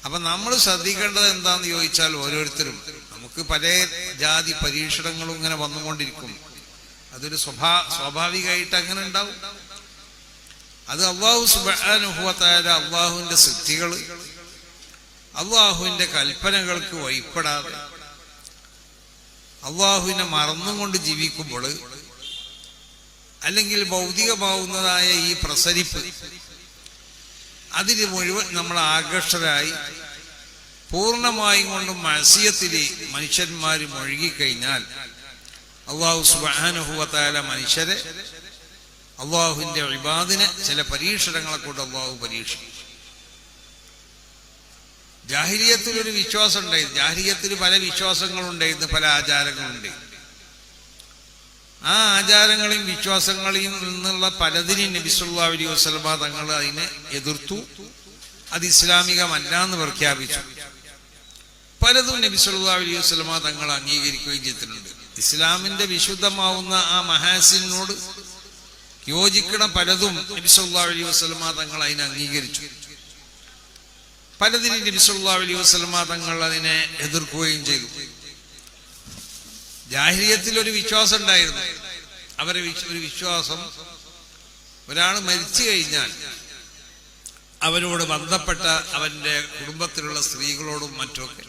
അപ്പൊ നമ്മൾ ശ്രദ്ധിക്കേണ്ടത് എന്താന്ന് ചോദിച്ചാൽ, ഓരോരുത്തരും നമുക്ക് പല ജാതി പരീക്ഷണങ്ങളും ഇങ്ങനെ വന്നുകൊണ്ടിരിക്കും. അതൊരു സ്വാഭാവികമായിട്ട് അങ്ങനെ ഉണ്ടാവും. അത് അല്ലാഹു സുബ്ഹാനഹു വ തആല അള്ളാഹുവിന്റെ സൃഷ്ടികള് അള്ളാഹുവിന്റെ കൽപ്പനകൾക്ക് വഴിപ്പെടാതെ അള്ളാഹുവിനെ മറന്നുകൊണ്ട് ജീവിക്കുമ്പോൾ, അല്ലെങ്കിൽ ഭൗതികമാവുന്നതായ ഈ പ്രസരിപ്പ്, അതിന് മുഴുവൻ നമ്മൾ ആകർഷകരായി പൂർണ്ണമായും കൊണ്ടും മഅസിയത്തില് മനുഷ്യന്മാർ മുഴുകിക്കഴിഞ്ഞാൽ അല്ലാഹു സുബ്ഹാനഹു വ തആല മനുഷ്യരെ, അള്ളാഹുവിന്റെ ഇബാദിനെ ചില പരീക്ഷണങ്ങളെ കൊണ്ട് അള്ളാഹു പരീക്ഷിക്കും. ജാഹിലിയത്തിലൊരു വിശ്വാസം ഉണ്ടായിരുന്നു. ജാഹിലിയത്തിൽ പല വിശ്വാസങ്ങളുണ്ടായിരുന്നു, പല ആചാരങ്ങളുണ്ടായിരുന്നു. ആ ആചാരങ്ങളെയും വിശ്വാസങ്ങളെയും നിന്നുള്ള പലതിനെയും നബി സല്ലല്ലാഹു അലൈഹി വസല്ലമ തങ്ങൾ അതിനെ എതിർത്തു. അത് ഇസ്ലാമികമല്ല എന്ന് പ്രഖ്യാപിച്ചു. പലതും നബി സല്ലല്ലാഹു അലൈഹി വസല്ലമ തങ്ങൾ അംഗീകരിക്കുകയും ചെയ്തിട്ടുണ്ട്. ഇസ്ലാമിന്റെ വിശുദ്ധമാവുന്ന ആ മഹാസിനോട് യോജിക്കണ പലതും നബി സല്ലല്ലാഹു അലൈഹി വസല്ലമ തങ്ങൾ അതിനെ അംഗീകരിച്ചു. പലതിനും നബി സല്ലല്ലാഹു അലൈഹി വസല്ലമ തങ്ങൾ അതിനെ എതിർക്കുകയും ചെയ്തു. ജാഹിലിയത്തിൽ ഒരു വിശ്വാസം ഉണ്ടായിരുന്നു. അവരെ ഒരു വിശ്വാസം, ഒരാൾ മരിച്ചു കഴിഞ്ഞാൽ അവരോട് ബന്ധപ്പെട്ട അവന്റെ കുടുംബത്തിലുള്ള സ്ത്രീകളോടും മറ്റുമൊക്കെ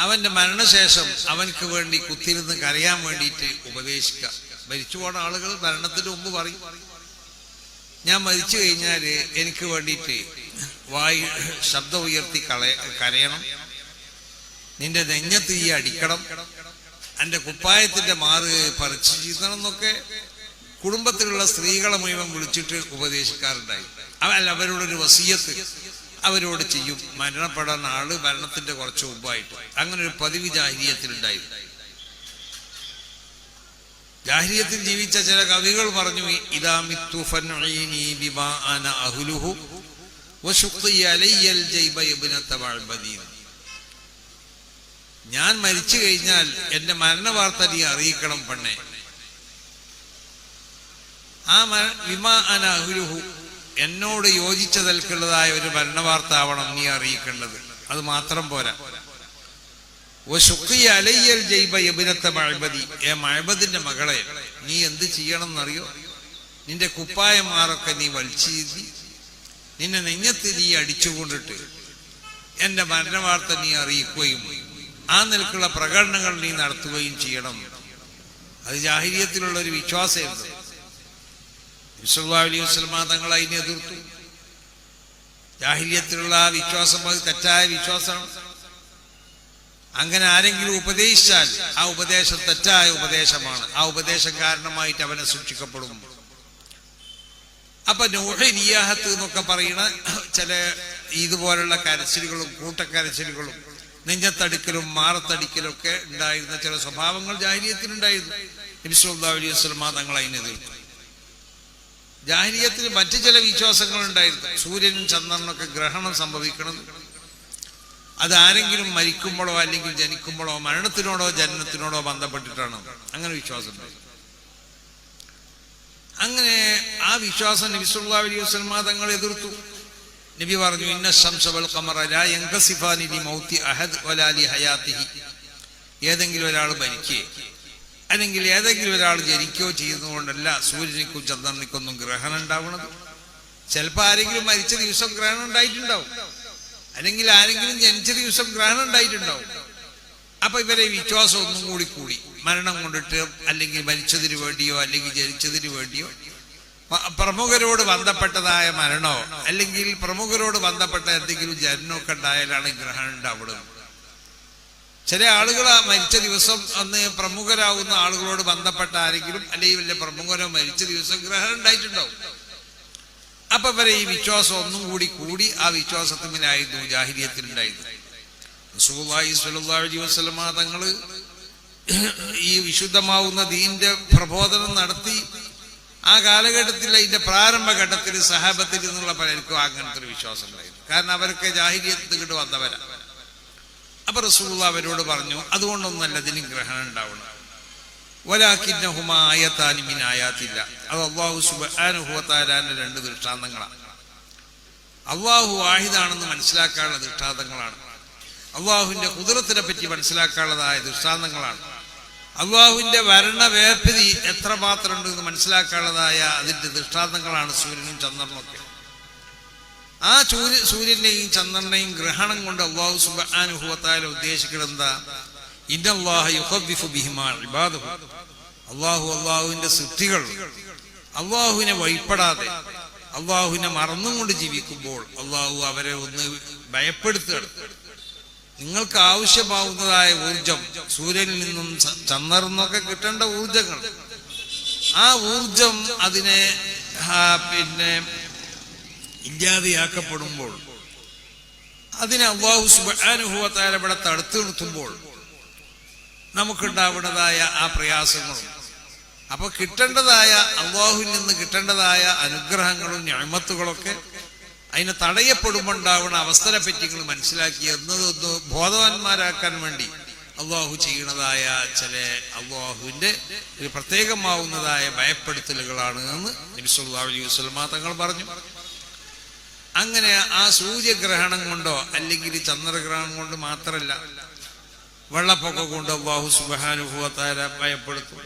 അവന്റെ മരണശേഷം അവനക്ക് വേണ്ടി കുത്തിരുന്ന് കരയാൻ വേണ്ടിയിട്ട് ഉപദേശിക്കുക. മരിച്ചു പോണ ആളുകൾ മരണത്തിന് മുമ്പ് പറയും, ഞാൻ മരിച്ചു കഴിഞ്ഞാൽ എനിക്ക് വേണ്ടിയിട്ട് ശബ്ദം ഉയർത്തി കരയണം, നിന്റെ നെഞ്ഞത്ത് ഈ അടിക്കണം, എൻ്റെ കുപ്പായത്തിന്റെ മാറ് പറിച്ചു ചെയ്യണം എന്നൊക്കെ കുടുംബത്തിലുള്ള സ്ത്രീകളെ മുഴുവൻ വിളിച്ചിട്ട് ഉപദേശിക്കാറുണ്ടായി. അവരോടൊരു വസിയത്ത് അവരോട് ചെയ്യും, മരണപ്പെടാൻ ആള് മരണത്തിന്റെ കുറച്ച് മുമ്പായിട്ട്. അങ്ങനെ ഒരു പതിവ് ജാഹിലിയത്തിലുണ്ടായി. ജാഹിലിയത്തിൽ ജീവിച്ച ചില കവികൾ പറഞ്ഞു, ഇദാ മിത്തു ഫൻഈനി ബിമാ അന അഹ്ലുഹു വശുഖി അലയ്യൽ ജൈബ ഇബ്നത മഅബദീൻ. ഞാൻ മരിച്ചു കഴിഞ്ഞാൽ എന്റെ മരണവാർത്ത നീ അറിയിക്കണം പെണ്ണെ. ആ ബിമാ അന അഹ്ലുഹു, എന്നോട് യോജിച്ചതൽക്കുള്ളതായ ഒരു മരണവാർത്ത ആവണം നീ അറിയിക്കേണ്ടത്. അത് മാത്രം പോരാ. മഅബദിന്റെ മകളെ നീ എന്ത് ചെയ്യണം എന്നറിയോ? നിന്റെ കുപ്പായമാറൊക്കെ നീ വലിച്ചീതി നിന്നെ നെഞ്ഞത്ത് നീ അടിച്ചുകൊണ്ടിട്ട് എന്റെ മരണവാർത്ത നീ അറിയിക്കുകയും ആ നിലക്കുള്ള പ്രകടനങ്ങൾ നീ നടത്തുകയും ചെയ്യണം. അത് ജാഹിലിയത്തിലുള്ള ഒരു വിശ്വാസമായിരുന്നു. സല്ലല്ലാഹു അലൈഹി വസല്ലമ തങ്ങൾ അതിനെ എതിർത്തു. ജാഹിലിയത്തിലുള്ള ആ വിശ്വാസം അത് തെറ്റായ വിശ്വാസമാണ്. അങ്ങനെ ആരെങ്കിലും ഉപദേശിച്ചാൽ ആ ഉപദേശം തെറ്റായ ഉപദേശമാണ്. ആ ഉപദേശം കാരണമായിട്ട് അവനെ ശിക്ഷിക്കപ്പെടും. അപ്പൊ നൂഹ് നിയാഹത്ത് എന്നൊക്കെ പറയുന്ന ചില ഇതുപോലുള്ള കരച്ചിലുകളും കൂട്ടക്കരച്ചിലുകളും നെഞ്ചത്തടിക്കലും മാറത്തടിക്കലും ഒക്കെ ഉണ്ടായിരുന്ന ചില സ്വഭാവങ്ങൾ ജാഹിലിയത്തിലുണ്ടായിരുന്നു. നബി സല്ലല്ലാഹു അലൈഹി വസല്ലമ തങ്ങൾ അതിനെ എതിർത്തു. ജാഹിലിയത്തിൽ മറ്റു ചില വിശ്വാസങ്ങൾ ഉണ്ടായിരുന്നു. സൂര്യനും ചന്ദ്രനൊക്കെ ഗ്രഹണം സംഭവിക്കണം, അത് ആരെങ്കിലും മരിക്കുമ്പോഴോ അല്ലെങ്കിൽ ജനിക്കുമ്പോഴോ മരണത്തിനോടോ ജനനത്തിനോടോ ബന്ധപ്പെട്ടിട്ടാണ്. അങ്ങനെ വിശ്വാസം ഉണ്ടായി. അങ്ങനെ ആ വിശ്വാസം നബി സല്ലല്ലാഹു അലൈഹി വസല്ലമ തങ്ങൾ എതിർത്തു. നബി പറഞ്ഞു, ഇന്ന ശംസ വൽ ഖമറ ലാ യൻഖസിഫാനി ലിമൗതി അഹദ് വലാ ലിഹയാതിഹി. ഏതെങ്കിലും ഒരാൾ മരിക്കുകയോ അല്ലെങ്കിൽ ഏതെങ്കിലും ഒരാൾ ജനിക്കുകയോ ചെയ്യുന്നതുകൊണ്ടല്ല സൂര്യനിക്കും ചന്ദ്രനിക്കൊന്നും ഗ്രഹണം ഉണ്ടാവുന്നത്. ചിലപ്പോൾ ആരെങ്കിലും മരിച്ച ദിവസം ഗ്രഹണം ഉണ്ടായിട്ടുണ്ടാവും, അല്ലെങ്കിൽ ആരെങ്കിലും ജനിച്ച ദിവസം ഗ്രഹണം ഉണ്ടായിട്ടുണ്ടാവും. അപ്പൊ ഇവരെ വിശ്വാസം ഒന്നും കൂടി മരണം കൊണ്ടിട്ട് അല്ലെങ്കിൽ മരിച്ചതിന് വേണ്ടിയോ അല്ലെങ്കിൽ ജനിച്ചതിന് വേണ്ടിയോ പ്രമുഖരോട് ബന്ധപ്പെട്ടതായ മരണമോ അല്ലെങ്കിൽ പ്രമുഖരോട് ബന്ധപ്പെട്ട എന്തെങ്കിലും ജനനമൊക്കെ ഉണ്ടായാലാണ് ഗ്രഹണം ഉണ്ടാവുന്നത്. ചില ആളുകൾ മരിച്ച ദിവസം അന്ന് പ്രമുഖരാകുന്ന ആളുകളോട് ബന്ധപ്പെട്ട ആരെങ്കിലും അല്ലെങ്കിൽ വലിയ പ്രമുഖരോ മരിച്ച ദിവസം ഗ്രഹണം ഉണ്ടായിട്ടുണ്ടാവും. അപ്പൊ ഇവരെ ഈ വിശ്വാസം ഒന്നും കൂടി ആ വിശ്വാസത്തിലായിരുന്നു ജാഹിലിയത്തിലുണ്ടായിരുന്നു. റസൂലുള്ളാഹി സ്വല്ലല്ലാഹു അലൈഹി വസല്ലമ തങ്ങൾ ഈ വിശുദ്ധമാവുന്ന ദീന്റെ പ്രബോധനം നടത്തി ആ കാലഘട്ടത്തിൽ അതിന്റെ പ്രാരംഭഘട്ടത്തിൽ സഹാബത്തിൽ നിന്നുള്ള പലർക്കും അങ്ങനത്തെ ഒരു വിശ്വാസം ഉണ്ടായിരുന്നു. കാരണം അവരൊക്കെ ജാഹിലിയത്തിൽ ഇങ്ങോട്ട് വന്നവരാണ്. അപ്പൊ റസൂലുള്ളാഹി അവരോട് പറഞ്ഞു, അതുകൊണ്ടൊന്നല്ല ഇതിന് ഗ്രഹണം ഉണ്ടാവണം. വലാകിന്നഹുമാ ആയതാനി മിൻ ആയാതില്ല. അത് അല്ലാഹു സുബ്ഹാനഹു വ തആലയുടെ രണ്ട് ദൃഷ്ടാന്തങ്ങളാണ്. അള്ളാഹു വാഹിദാണെന്ന് മനസ്സിലാക്കാനുള്ള ദൃഷ്ടാന്തങ്ങളാണ്. അള്ളാഹുവിന്റെ ഖുദ്റത്തിനെ പറ്റി മനസ്സിലാക്കാനുള്ളതായ ദൃഷ്ടാന്തങ്ങളാണ്. അള്ളാഹുവിന്റെ ഭരണവ്യാപ്തി എത്രമാത്രം ഉണ്ട് എന്ന് മനസ്സിലാക്കാനുള്ളതായ അതിന്റെ ദൃഷ്ടാന്തങ്ങളാണ് സൂര്യനും ചന്ദ്രനും ഒക്കെ. ആ സൂര്യനെയും ചന്ദ്രനെയും ഗ്രഹണം കൊണ്ട് അള്ളാഹു സുബ്ഹാനഹു വ തആല ഉദ്ദേശിക്കുന്നത് എന്താ? ഇന്നല്ലാഹ യുഖവ്വിഫു ബിഹിമാ ഇബാദഹു. അള്ളാഹുവിന്റെ സൃഷ്ടികൾ അള്ളാഹുവിനെ വഴിപ്പെടാതെ അള്ളാഹുവിനെ മറന്നുകൊണ്ട് ജീവിക്കുമ്പോൾ അള്ളാഹു അവരെ ഒന്ന് ഭയപ്പെടുത്തുകയാണ്. നിങ്ങൾക്ക് ആവശ്യമാവുന്നതായ ഊർജം സൂര്യനിൽ നിന്നും ചന്ദ്രനിൽ നിന്നൊക്കെ കിട്ടേണ്ട ഊർജങ്ങൾ, ആ ഊർജം അതിനെ ഇല്ലാതെയാക്കപ്പെടുമ്പോൾ അതിനെ അല്ലാഹു സുബ്ഹാനഹു വ തആല ഇവിടെ തടുത്തു നിർത്തുമ്പോൾ നമുക്കുണ്ടാവുന്നതായ ആ പ്രയാസങ്ങളും, അപ്പൊ കിട്ടേണ്ടതായ അല്ലാഹുവിൽ നിന്ന് കിട്ടേണ്ടതായ അനുഗ്രഹങ്ങളും നിഅമത്തുകളൊക്കെ അതിനെ തടയപ്പെടുമ്പോൾ ഉണ്ടാവുന്ന അവസ്ഥയെ പറ്റി നിങ്ങൾ മനസ്സിലാക്കി എന്നതൊന്ന് ബോധവാന്മാരാക്കാൻ വേണ്ടി അള്ളാഹു ചെയ്യുന്നതായ ചില അള്ളാഹുവിന്റെ ഒരു പ്രത്യേകമാവുന്നതായ ഭയപ്പെടുത്തലുകളാണ് എന്ന് നബി സല്ലല്ലാഹു അലൈഹി വസല്ലം തങ്ങൾ പറഞ്ഞു. അങ്ങനെ ആ സൂര്യഗ്രഹണം കൊണ്ടോ അല്ലെങ്കിൽ ചന്ദ്രഗ്രഹണം കൊണ്ട് മാത്രമല്ല, വെള്ളപ്പൊക്കം കൊണ്ട് അല്ലാഹു സുബ്ഹാനഹു വ തആല ഭയപ്പെടുത്തും.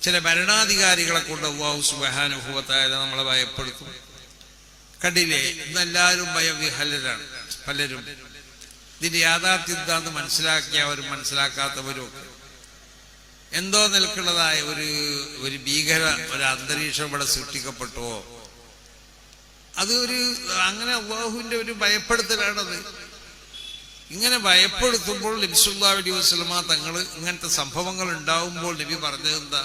ചില ഭരണാധികാരികളെ കൊണ്ട് അല്ലാഹു സുബ്ഹാനഹു വ തആല നമ്മളെ ഭയപ്പെടുത്തും. കണ്ടില്ലേ, ഇന്നെല്ലാവരും ഭയവിഹലരാണ്. പലരും ഇതിന്റെ യാഥാർത്ഥ്യം എന്താന്ന് മനസ്സിലാക്കിയവരും മനസ്സിലാക്കാത്തവരും ഒക്കെ എന്തോ നിൽക്കുന്നതായ ഒരു ഭീകര ഒരു അന്തരീക്ഷം ഇവിടെ സൃഷ്ടിക്കപ്പെട്ടോ, അത് അങ്ങനെ അല്ലാഹുവിന്റെ ഒരു ഭയപ്പെടുത്തലാണത്. ഇങ്ങനെ ഭയപ്പെടുത്തുമ്പോൾ നബി സല്ലല്ലാഹു അലൈഹി വസല്ലം തങ്ങൾ ഇങ്ങനത്തെ സംഭവങ്ങൾ ഉണ്ടാവുമ്പോൾ നബി പറഞ്ഞത് എന്താ?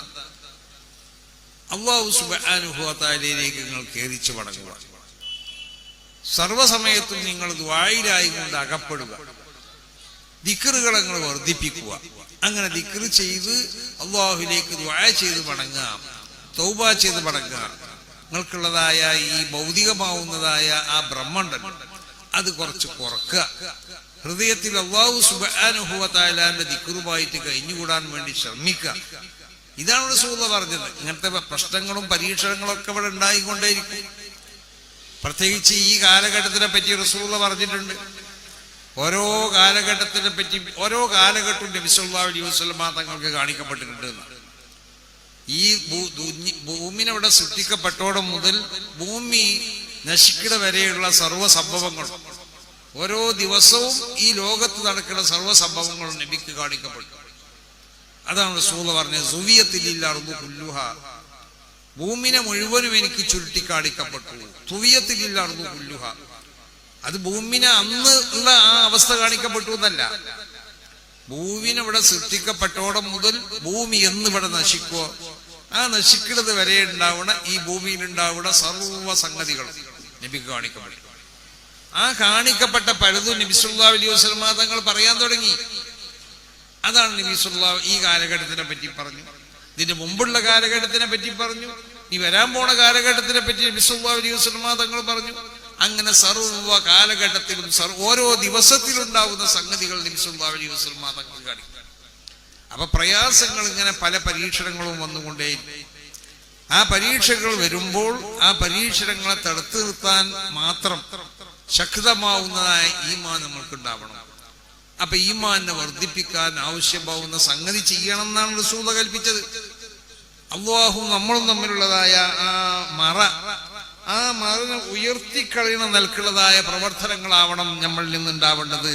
അല്ലാഹു സുബ്ഹാനഹു വ തആലയിലേക്ക് നിങ്ങൾ കേറിച്ചു മടങ്ങുക, സർവ്വസമയത്തും നിങ്ങൾ ദുആയിലായി കൊണ്ട് അകപ്പെടുക, ദിക്റുകൾ നിങ്ങൾ വർദ്ധിപ്പിക്കുക. അങ്ങനെ ദിക്ർ ചെയ്ത് അല്ലാഹുവിലേക്ക് ദുആ ചെയ്ത് മടങ്ങുക, തൗബ ചെയ്ത് മടങ്ങുക. നിങ്ങൾക്കുള്ളതായ ഈ ഭൗതികമാവുന്നതായ ആ ബ്രഹ്മണ്ഡം അത് കുറച്ച് കുറക്കുക. ഹൃദയത്തിൽ അല്ലാഹു സുബ്ഹാനഹു വ തആലയുടെ ദിക്റുമായിട്ട് കഴിഞ്ഞുകൂടാൻ വേണ്ടി ശ്രമിക്കുക. ഇതാണ് റസൂലുള്ളാഹി പറഞ്ഞത്. ഇങ്ങനത്തെ പ്രശ്നങ്ങളും പരീക്ഷണങ്ങളും ഒക്കെ ഇവിടെ ഉണ്ടായിക്കൊണ്ടേയിരിക്കും. പ്രത്യേകിച്ച് ഈ കാലഘട്ടത്തിനെ പറ്റി റസൂലുള്ളാഹി പറഞ്ഞിട്ടുണ്ട്. ഓരോ കാലഘട്ടത്തിനെ പറ്റി ഓരോ കാലഘട്ടവും നബി സല്ലല്ലാഹു അലൈഹി വസല്ലം തങ്ങൾക്ക് കാണിക്കപ്പെട്ടിട്ടുണ്ട്. ഈ ഭൂമിനെ ഇവിടെ സൃഷ്ടിക്കപ്പെട്ടോടെ മുതൽ ഭൂമി നശിക്കണ വരെയുള്ള സർവ്വ സംഭവങ്ങളും ഓരോ ദിവസവും ഈ ലോകത്ത് നടക്കുന്ന സർവ്വ സംഭവങ്ങളും നബിക്ക് കാണിക്കപ്പെട്ടു. അതാണ് റസൂലുള്ളാഹി പറഞ്ഞത്, സുവിയത്തിൽ അർദു കുല്ലുഹാ, ഭൂമിനെ മുഴുവനും എനിക്ക് ചുരുട്ടിക്കാണിക്കപ്പെട്ടു. തുവിയത്തിൽ അർദു കുല്ലുഹാ, അത് ഭൂമിനെ അന്ന് ഉള്ള ആ അവസ്ഥ കാണിക്കപ്പെട്ടു എന്നല്ല, ഭൂമിനെ ഇവിടെ സൃഷ്ടിക്കപ്പെട്ടോടെ മുതൽ ഭൂമി എന്നിവിടെ നശിക്കോ ആ നശിക്കുന്നത് വരെ ഉണ്ടാവുന്ന ഈ ഭൂമിയിൽ ഉണ്ടാവുന്ന സർവ്വ സംഗതികളും നബിക്ക് കാണിക്കപ്പെട്ടു. ആ കാണിക്കപ്പെട്ട പലതും നബി സല്ലല്ലാഹു അലൈഹി വസല്ലം തങ്ങൾ പറയാൻ തുടങ്ങി. അതാണ് നബി സല്ലല്ലാഹു ഈ കാലഘട്ടത്തിനെ പറ്റി പറഞ്ഞു, ഇതിന്റെ മുമ്പുള്ള കാലഘട്ടത്തിനെ പറ്റി പറഞ്ഞു, ഈ വരാൻ പോണ കാലഘട്ടത്തിനെ പറ്റി നബി സല്ലല്ലാഹു അലൈഹി വസല്ലം തങ്ങൾ പറഞ്ഞു. അങ്ങനെ സർവ്വ കാലഘട്ടത്തിലും ഓരോ ദിവസത്തിലുണ്ടാവുന്ന സംഗതികൾ നബി സല്ലല്ലാഹു അലൈഹി വസല്ലം തങ്ങൾ കാണിക്കും. അപ്പൊ പ്രയാസങ്ങൾ ഇങ്ങനെ പല പരീക്ഷണങ്ങളും വന്നുകൊണ്ടേയിരിക്കും. ആ പരീക്ഷകൾ വരുമ്പോൾ ആ പരീക്ഷണങ്ങളെ തടുത്തു നിർത്താൻ മാത്രം ശക്തമാവുന്നതായ ഈമാൻ നമ്മൾക്കുണ്ടാവണം. അപ്പൊ ഈമാനെ വർദ്ധിപ്പിക്കാൻ ആവശ്യമാവുന്ന സംഗതി ചെയ്യണം എന്നാണ് റസൂലുള്ളാഹി കൽപ്പിച്ചത്. അല്ലാഹു നമ്മളും തമ്മിലുള്ളതായ ആ മറ ഉയർത്തിക്കളയണ നിൽക്കുന്നതായ പ്രവർത്തനങ്ങളാവണം നമ്മളിൽ നിന്നുണ്ടാവേണ്ടത്.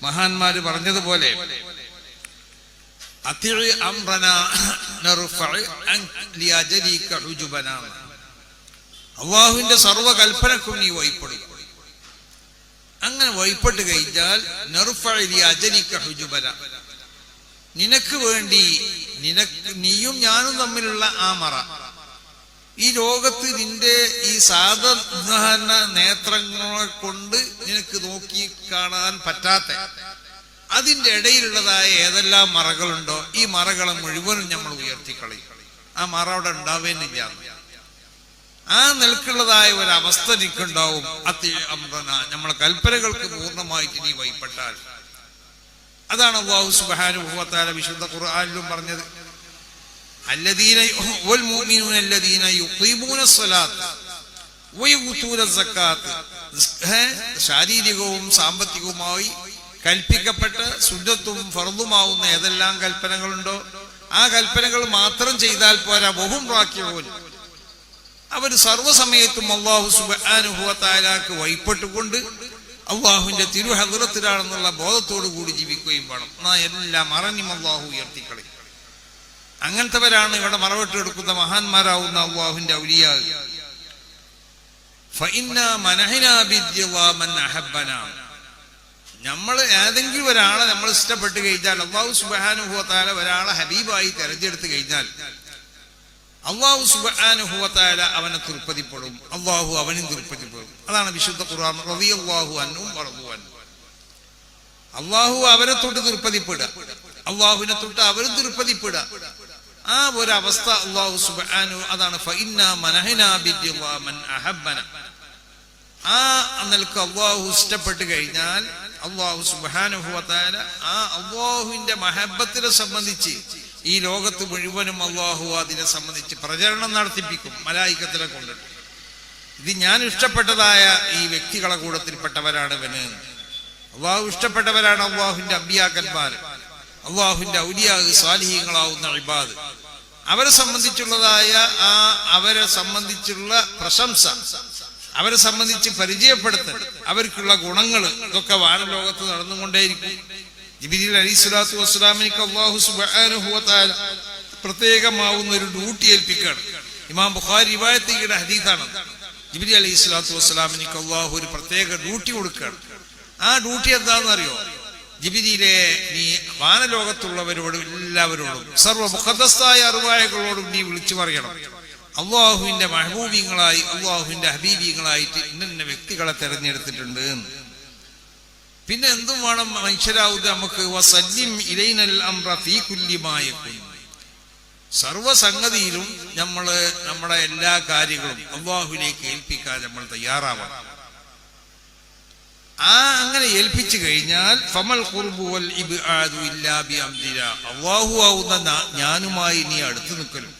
മഹാന്മാര് പറഞ്ഞതുപോലെ അല്ലാഹുവിന്റെ സർവ്വ കൽപ്പനക്കും നീ വഴിപ്പെടുക. അങ്ങനെ വഴിപ്പെട്ട് കഴിഞ്ഞാൽ നിനക്ക് വേണ്ടി നീയും ഞാനും തമ്മിലുള്ള ആ മറ, ഈ ലോകത്ത് നിന്റെ ഈ സാധാരണ നേത്രങ്ങളെ കൊണ്ട് നിനക്ക് നോക്കി കാണാൻ പറ്റാത്ത അതിന്റെ ഇടയിലുള്ളതായ ഏതെല്ലാം മറകളുണ്ടോ ഈ മറകളെ മുഴുവനും നമ്മൾ ഉയർത്തിക്കളയും. ആ മറ അവിടെ ഉണ്ടാവേന്നില്ല. ആ നിൽക്കുള്ളതായ ഒരവസ്ഥ നിൽക്കുണ്ടാവും. നമ്മളെ കൽപ്പനകൾക്ക് പൂർണ്ണമായിട്ട് നീ വഴിപ്പെട്ടാൽ. അതാണ് അല്ലാഹു സുബ്ഹാനഹു വ തആല വിശുദ്ധ ഖുർആനിലും പറഞ്ഞത്, വയുതൂന സക്കാത്ത്, ശാരീരികവും സാമ്പത്തികവുമായി കൽപ്പിക്കപ്പെട്ട സുന്നത്തും ഫർദുമാവുന്ന ഏതെല്ലാം കൽപ്പനകളുണ്ടോ ആ കൽപ്പനകൾ മാത്രം ചെയ്താൽ പോരാ. വഹും റാക്കിഊൻ, അവർ സർവ്വസമയത്തും അല്ലാഹു സുബ്ഹാനഹു വ തആലക്ക് വഴിപ്പെട്ടുകൊണ്ട് അള്ളാഹുവിന്റെ തിരുഹദ്റത്തിലാണെന്നുള്ള ബോധത്തോടു കൂടി ജീവിക്കുകയും വേണം. എന്നാ എല്ലാം അറിഞ്ഞും അള്ളാഹു ഉയർത്തിക്കളയും. അങ്ങനത്തെവരാണ് ഇവിടെ മറവിട്ടെടുക്കുന്ന മഹാന്മാരാവുന്ന അള്ളാഹുവിന്റെ ഔലിയാ. ഫഇന്നാ മനഹനാ ബിദ്ദിവാ മൻ അഹബ്ബനാ, നമ്മൾ ഏതെങ്കിലും ഒരാളെ നമ്മൾ ഇഷ്ടപ്പെട്ട് കഴിഞ്ഞാൽ, അല്ലാഹു സുബ്ഹാനഹു വ തആല ഒരാളെ ഹബീബായി തെരഞ്ഞെടുത്ത് കഴിഞ്ഞാൽ അല്ലാഹു സുബ്ഹാനഹു വ തആല അവനെ തൃപ്തിപ്പെടും, അല്ലാഹു അവനും തൃപ്തിപ്പെടും. അതാണ് വിശുദ്ധ ഖുർആൻ റളിയല്ലാഹു അൻഹും വറദു അൻഹു. അല്ലാഹു അവരെ തൊട്ട് തൃപ്തിപ്പെടുക, അല്ലാഹുവിനെ തൊട്ട് അവരും തൃപ്തിപ്പെടുക. ആ ഒരു അവസ്ഥ അല്ലാഹു സുബ്ഹാനഹു, അതാണ് ഫഇന്നാ മനഹനാ ബിദ്ദിവാ മൻ അഹബ്ബന. ആ നിലക്ക് അള്ളാഹു ഇഷ്ടപ്പെട്ട് കഴിഞ്ഞാൽ അള്ളാഹു സുബ്ഹാനഹു വ തആല ആ അള്ളാഹുവിന്റെ മഹബത്തിനെ സംബന്ധിച്ച് ഈ ലോകത്ത് മുഴുവനും അള്ളാഹു അതിനെ സംബന്ധിച്ച് പ്രചരണം നടത്തിപ്പിക്കും മലായികത്തിനെ കൊണ്ട്. ഇത് ഞാൻ ഇഷ്ടപ്പെട്ടതായ ഈ വ്യക്തികളെ കൂട്ടത്തിൽപ്പെട്ടവരാണ് ഇവന്. അള്ളാഹു ഇഷ്ടപ്പെട്ടവരാണ് അള്ളാഹുവിന്റെ അമ്പിയാക്കന്മാർ, അള്ളാഹുവിന്റെ ഔലിയാ സാലിഹീങ്ങളാവുന്ന ഇബാദ്. അവരെ സംബന്ധിച്ചുള്ളതായ അവരെ സംബന്ധിച്ചുള്ള പ്രശംസ, അവരെ സംബന്ധിച്ച് പരിചയപ്പെടുത്തൽ, അവർക്കുള്ള ഗുണങ്ങൾ, ഇതൊക്കെ വാനലോകത്ത് നടന്നുകൊണ്ടേയിരിക്കും. ജിബ്രീൽ അലൈഹിസ്സലാത്തു വസ്സലാമിന് അല്ലാഹു സുബ്ഹാനഹു വ തആല പ്രത്യേകമാവുന്ന ഒരു ഡ്യൂട്ടി ഏൽപ്പിക്കുകയാണ്. ഇമാം ബുഖാരി റിവായത്ത് ചെയ്യുന്ന ഹദീസാണ്. ജിബ്രീൽ അലൈഹിസ്സലാത്തു വസ്സലാമിന് അല്ലാഹു ഒരു പ്രത്യേക ഡ്യൂട്ടി കൊടുക്കുകയാണ്. ആ ഡ്യൂട്ടി എന്താണെന്നറിയോ? ജിബ്രീലെ, നീ വാനലോകത്തുള്ളവരോടും എല്ലാവരോടും സർവ്വ മുഖദ്ദസായ അർവാഹകളോടും നീ വിളിച്ചു പറയണം, അള്ളാഹുവിന്റെ മഹബൂബീങ്ങളായി അള്ളാഹുവിന്റെ ഹബീബീങ്ങളായിട്ട് ഇന്ന വ്യക്തികളെ തെരഞ്ഞെടുത്തിട്ടുണ്ട്. പിന്നെ എന്തും വേണം മനുഷ്യരാവുക നമുക്ക്? വസല്ലിം ഇലൈനൽ അംറ ഫീ കുല്ലി മാ യകുൻ, സർവ്വസംഗതിയിലും നമ്മുടെ എല്ലാ കാര്യങ്ങളും അള്ളാഹുവിലേക്ക് ഏൽപ്പിക്കാൻ നമ്മൾ തയ്യാറാവണം. അങ്ങനെ ഏൽപ്പിച്ചു കഴിഞ്ഞാൽ ഫമൽ ഖുർബു വൽ ഇബ്ആദു ഇല്ലാ ബിഅംദില്ലാ, അല്ലാഹു ആവുന്ന ഞാനുമായി നീ അടുത്തു നിൽക്കലും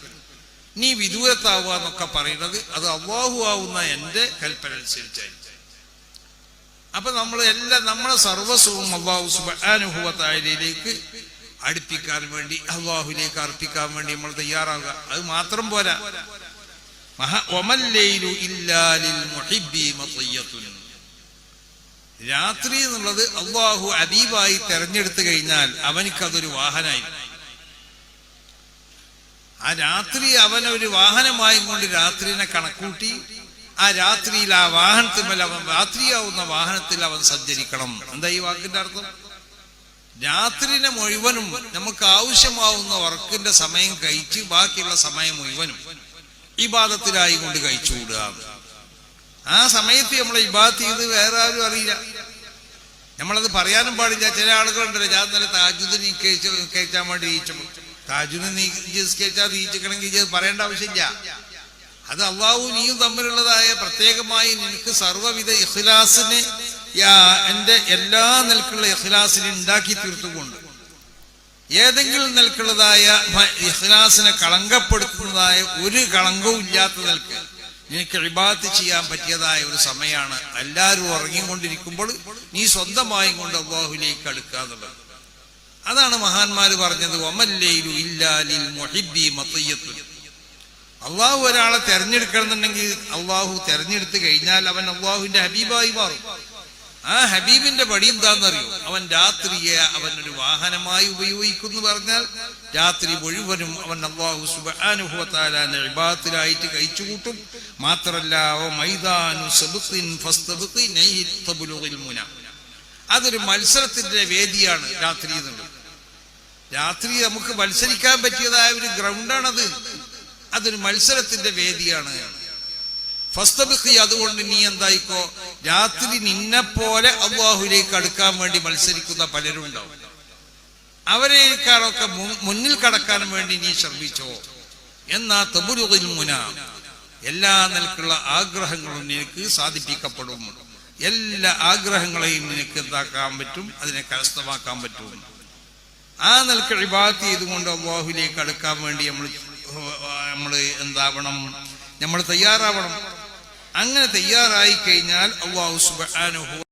നീ വിദൂരത്താവുക എന്നൊക്കെ പറയുന്നത് അത് അല്ലാഹു ആവുന്ന എന്റെ കൽപ്പന അനുസരിച്ചായി. അപ്പൊ നമ്മളെ സർവസ്വവും അല്ലാഹു സുബ്ഹാനഹു വ തആലയിലേക്ക് അടുപ്പിക്കാൻ വേണ്ടി, അല്ലാഹുവിലേക്ക് അർപ്പിക്കാൻ വേണ്ടി നമ്മൾ തയ്യാറാവുക. അത് മാത്രം പോരാ. വമല്ലൈലു ഇല്ലാ ലിൽ മുഹിബ്ബി മതിയ്യത്തുൻ, രാത്രി എന്നുള്ളത് അല്ലാഹു ഹബീബായി തെരഞ്ഞെടുത്തു കഴിഞ്ഞാൽ അവനിക്കതൊരു വാഹനമായി. ആ രാത്രി അവനൊരു വാഹനമായി കൊണ്ട് രാത്രിനെ കണക്കൂട്ടി ആ രാത്രിയിൽ ആ വാഹനത്തിന്മേൽ അവൻ രാത്രിയാവുന്ന വാഹനത്തിൽ അവൻ സഞ്ചരിക്കണം. എന്താ ഈ വാക്കിന്റെ അർത്ഥം? രാത്രിനെ മുഴുവനും നമുക്ക് ആവശ്യമാവുന്ന വർക്കിന്റെ സമയം കഴിച്ച് ബാക്കിയുള്ള സമയം മുഴുവനും ഇബാദത്തിലായി കൊണ്ട് കഴിച്ചുകൂടുക. ആ സമയത്ത് നമ്മളെ ഇബാദത്ത് ചെയ്ത് വേറെ ആരും അറിയില്ല, നമ്മളത് പറയാനും പാടില്ല. ചില ആളുകളുണ്ടല്ലോ, ഞാൻ നല്ല താജുദ് നീ കഴിച്ചാൻ വേണ്ടി ഈച്ചു, താജുദ് നീ കഴിച്ചാൽ ഈച്ചിക്കണമെങ്കിൽ ഇത് പറയേണ്ട ആവശ്യമില്ല. അത് അള്ളാഹു നീയും തമ്മിലുള്ളതായ പ്രത്യേകമായി നിനക്ക് സർവ്വവിധ ഇഖ്ലാസിനെ എന്റെ എല്ലാ നിലക്കുള്ള ഇഖ്ലാസിനെ ഉണ്ടാക്കി തീർത്തുകൊണ്ട് ഏതെങ്കിലും നിലക്കുള്ളതായ ഇഖ്ലാസിനെ കളങ്കപ്പെടുത്തുന്നതായ ഒരു കളങ്കവും ഇല്ലാത്ത നിലക്ക് നിനക്ക് ഇബാദത്ത് ചെയ്യാൻ പറ്റിയതായ ഒരു സമയമാണ്. എല്ലാവരും ഉറങ്ങിക്കൊണ്ടിരിക്കുമ്പോൾ നീ സ്വന്തമായും കൊണ്ട് അല്ലാഹുവിലേക്ക് അടുക്കുക എന്നുള്ളത്. അതാണ് മഹാന്മാര് പറഞ്ഞത്, വമല്ലൈലു ഇല്ലാ ലിൽ മുഹിബ്ബി മതിയ്യത്തുൻ. അള്ളാഹു ഒരാളെ തെരഞ്ഞെടുക്കണമെന്നുണ്ടെങ്കിൽ അള്ളാഹു തെരഞ്ഞെടുത്ത് കഴിഞ്ഞാൽ അവൻ അള്ളാഹുവിന്റെ ഹബീബായി മാറും. ആ ഹബീബിന്റെ പടി എന്താണെന്നറിയോ? അവൻ രാത്രിയെ അവനൊരു വാഹനമായി ഉപയോഗിക്കുന്നു പറഞ്ഞാൽ രാത്രി മുഴുവനും അവൻ അല്ലാഹു സുബ്ഹാനഹു വ തആലയുടെ ഇബാദത്തിലായിട്ട് കഴിച്ചുകൂട്ടും. മാത്രല്ല മൈദാനു സബ്ഖിൻ ഫസ്തബ്ഖി നൈതബ്ലുഗിൽ മുന, അതൊരു മത്സരത്തിന്റെ വേദിയാണ് രാത്രി എന്നുള്ളത്. രാത്രി നമുക്ക് മത്സരിക്കാൻ പറ്റിയതായ ഒരു ഗ്രൗണ്ടാണത്, അതൊരു മത്സരത്തിന്റെ വേദിയാണ്. ഫസ്തബ്ഖി, അതുകൊണ്ട് നീ എന്തായിക്കോ, രാത്രി നിന്നെപ്പോലെ അല്ലാഹുവിലേക്ക് അടുക്കാൻ വേണ്ടി മത്സരിക്കുന്ന പലരും ഉണ്ടാവും. അവരെക്കാളൊക്കെ മുന്നിൽ കടക്കാൻ വേണ്ടി നീ ശ്രമിച്ചോ. എന്നാ തബ്ലുഗിൽ മുന, എല്ലാ നിലക്കുള്ള ആഗ്രഹങ്ങളും നിനക്ക് സാധിപ്പിക്കപ്പെടും. എല്ലാ ആഗ്രഹങ്ങളെയും നിനക്ക് എന്താക്കാൻ പറ്റും? അതിനെ കരസ്ഥമാക്കാൻ പറ്റും. ആ നിലക്ക് ഇബാദത്ത് ചെയ്തുകൊണ്ട് അല്ലാഹുവിലേക്ക് അടുക്കാൻ വേണ്ടി നമ്മൾ എന്താവണം? നമ്മൾ തയ്യാറാവണം. അങ്ങനെ തയ്യാറായി കഴിഞ്ഞാൽ അല്ലാഹു സുബ്ഹാനഹു